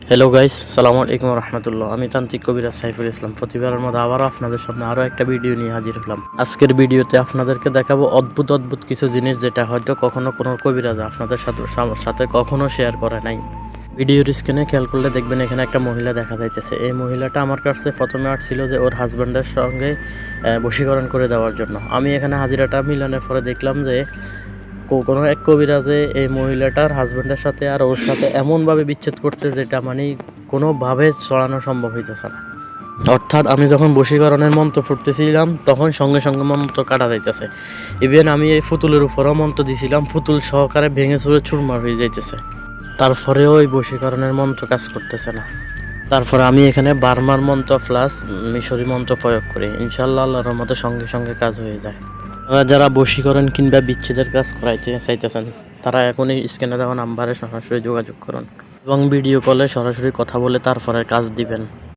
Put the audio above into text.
Hello guys, সালামু আলাইকুম রহমতুল্লাহ। আমি তান্ত্রিক কবিরাজ সাইফুল ইসলাম প্রতিবারের মতো আবারও আপনাদের সামনে আরও একটা ভিডিও নিয়ে হাজির হলাম। আজকের ভিডিওতে আপনাদেরকে দেখাবো অদ্ভুত অদ্ভুত কিছু জিনিস, যেটা হয়তো কখনো কোনো কবিরাজ আপনাদের সাথে কখনো শেয়ার করে নাই। ভিডিওর স্ক্রিনে খেয়াল করলে দেখবেন এখানে একটা মহিলা দেখা যাইতেছে। এই মহিলাটা আমার কাছে প্রথমে আসছিল যে ওর হাজব্যান্ডের সঙ্গে বশীকরণ করে দেওয়ার জন্য। আমি এখানে হাজিরাটা মিলানোর পরে দেখলাম যে কোনো এক কবিরাজে এই মহিলাটার হাজব্যান্ডের সাথে আর ওর সাথে এমনভাবে বিচ্ছেদ করছে যেটা মানে কোনোভাবে চড়ানো সম্ভব হইতেছে না। অর্থাৎ আমি যখন বশীকরণের মন্ত্র ফুটতেছিলাম তখন সঙ্গে সঙ্গে মন্ত্র কাটা যাইতেছে। ইভেন আমি এই পুতুলের উপরও মন্ত্র দিছিলাম, পুতুল সহকারে ভেঙে চুরে চুরমার হয়ে যাইতেছে। তারপরেও ওই বশীকরণের মন্ত্র কাজ করতেছে না। তারপরে আমি এখানে বার্মার মন্ত্র প্লাস মিশরি মন্ত্র প্রয়োগ করি, ইনশাল্লাহ আল্লাহর রহমতে সঙ্গে সঙ্গে কাজ হয়ে যায়। যারা বশীকরণ কিংবা বিচ্ছেদের কাজ করাইতে চাইতেছেন তারা এখনই স্ক্রিনে দেওয়া নাম্বারে সরাসরি যোগাযোগ করুন এবং ভিডিও কলে সরাসরি কথা বলে তারপরে কাজ দিবেন।